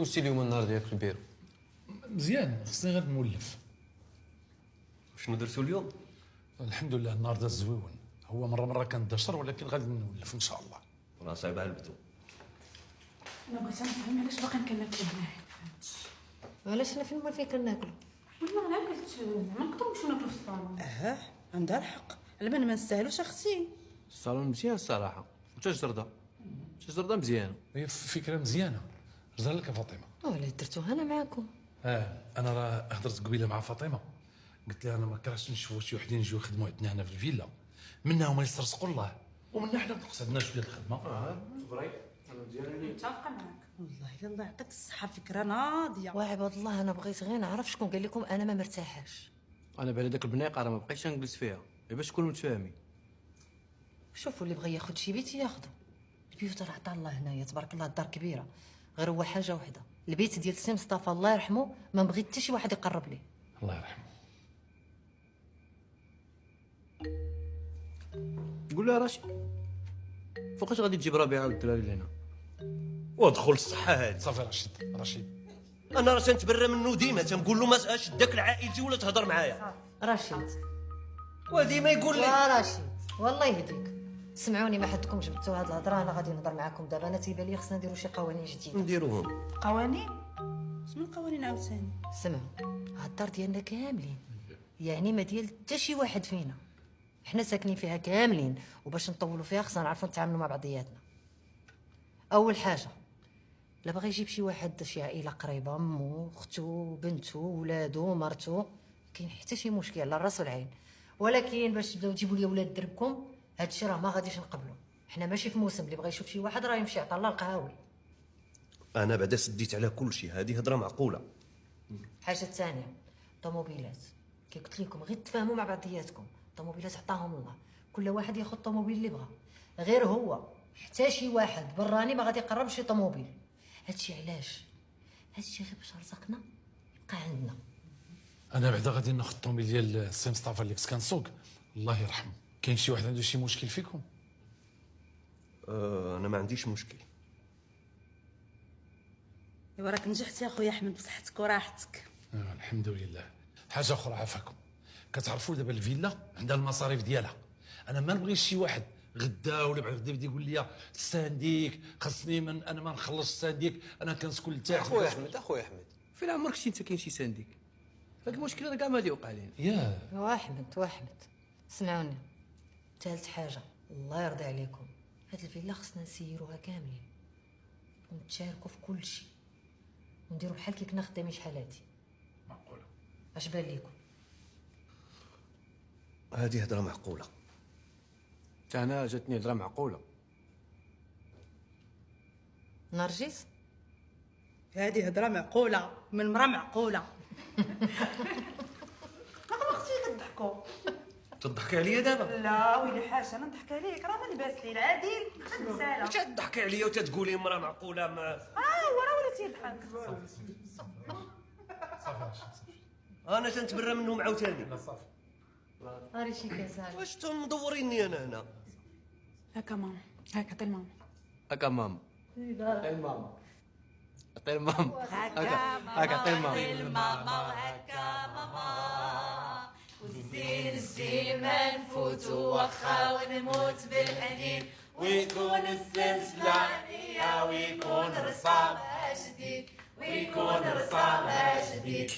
وسي اليوم النهار ديالك في البيرو؟ مزيان، خصني غير نولف. شنو درتو اليوم؟ الحمد لله النهار دا زويون. هو مره كندشر، ولكن غادي نولف ان شاء الله. راه صايبه البدو. انا بغيت نفهم علاش باقي كناكلو هنايا. علاش حنا فين ما فين كناكلو؟ والله انا قلت ما نقدروش ناكلو في الصالون. عندها الحق، على بالنا ما نستاهلوش اختي. الصالون مزيان الصراحه، وتا الجرده مزيانه. هي فكره مزيانه. رزق لك يا فاطمه. ولا درتوها انا معاكم. انا راه هضرت قبيله مع فاطمه، قلت لها انا ما كرهتش نشوفوا شي وحدين يجيو يخدموا عندنا هنا في الفيلا، منا هما يسترزقوا الله ومنا حنا نقص عندنا شويه الخدمه. فري انا مزيان. متفقه معاك. والله يلا يعطيك الصحه، فكره ناضيه. وعباد الله انا بغيت غير نعرف شكون قال لكم انا ما مرتاحاش. انا بعد داك البنيقه راه ما بقيتش نجلس فيها غير باش نكونوا متفاهمين. شوفوا اللي بغى ياخذ شي بيت ياخذو. البيوت راه عطا الله هنايا تبارك الله، الدار كبيره، غير هو حاجه وحده، البيت ديال سي مصطفى الله يرحمه ما بغيت حتى شي واحد يقرب ليه. الله يرحمه. قول لها رشيد فوقاش غادي تجيب ربيعه والدراري لهنا؟ ودخل الصحه هادي. صافي رشيد انا راه تنتبرى منه ديما، تنقول له ما شدك لعائلتي ولا تهضر معايا، رشيد وديما يقول لي يا رشيد والله يهديك، سمعوني ما حدكم جبتوا هاد الهضره، انا غادي نهضر معاكم دابا. انا تيبان لي خصنا نديروا شي قوانين جديده. نديروهم. قوانين؟ شنو القوانين عاوتاني؟ سمعوا، هاد الدار ديالنا كاملين، يعني ما ديال حتى شي واحد فينا، حنا ساكنين فيها كاملين، وباش نطولوا فيها خصنا نعرفوا نتعاملوا مع بعضياتنا. اول حاجه لا بغى يجيب شي واحد شي عائله قريبه، امو اختو بنتو ولادو مرتو، كاين حتى شي مشكل على الراس والعين، ولكن باش تبداو تجيبوا لي ولاد دربكم هادشي راه ما غاديش نقبلوا. حنا ماشي في موسم اللي بغى يشوف شي واحد راه يمشي عطا الله القهاوي. انا بعدا سديت على كل شيء، هذه هضره معقوله. الحاجه الثانيه طوموبيلات، كي قلت لكم غير تفاهموا مع بعضياتكم، طوموبيلات عطاهم الله، كل واحد ياخذ طوموبيل اللي بغا، غير هو حتى شي واحد براني ما غادي يقرب شي طوموبيل. هادشي علاش؟ هادشي غير باش رزقنا يبقى عندنا. انا بعدا غادي ناخذ الطوموبيل ديال سي مصطفى اللي كنت كنسوق، الله يرحمه. كاين شي واحد عنده شي مشكل فيكم؟ انا ما عنديش مشكل. ايوا راك نجحتي يا خويا احمد بصحتك وراحتك. الحمد لله. حاجه اخرى عافاكم، كتعرفوا دابا الفيلا عندها المصاريف ديالها، انا ما نبغيش شي واحد غدا ولا بعد غدا يبدا يقول لي السانديك خاصني انا ما نخلصش السانديك، انا كنسكن لتحت. اخويا احمد فين عمرك شتي انت كاين شي سانديك؟ هاد المشكل راه كاع ما غادي يوقع لينا. يا واحمد سمعوني، ثالث حاجه الله يرضي عليكم، هاد الفيلا خصنا نسيروها كاملين ونتشاركوا في كل شيء ونديروا بحال كي كنا خدامين شحال هادي. معقوله؟ اش بان ليكم؟ هذه هضره معقوله. حتى انا جاتني هضره معقوله. نرجس هذه هضره معقوله من مرا معقوله. اختي كتضحكوا. تضحكي عليا دابا؟ لا ويلي حاجه انا نضحك عليك، راه ما لباس لي العادل غتنسالها. تضحكي عليا وتتقولي مرا معقوله ما هو راه ولا تيضحك. انا تنتبرى منهم عاوتاني. هاري شي كازال. واش تمدوريني انا هنا؟ هكا ماما، هكا عطي لماما. هكا ماما عطي الماما، عطي الماما، هكا عطي الماما. وهكا ماما والزين ما نفوتو واخا ونموت بالحنين، ويكون السلسلة عنية ويكون رصامها جديد، ويكون رصامها جديد.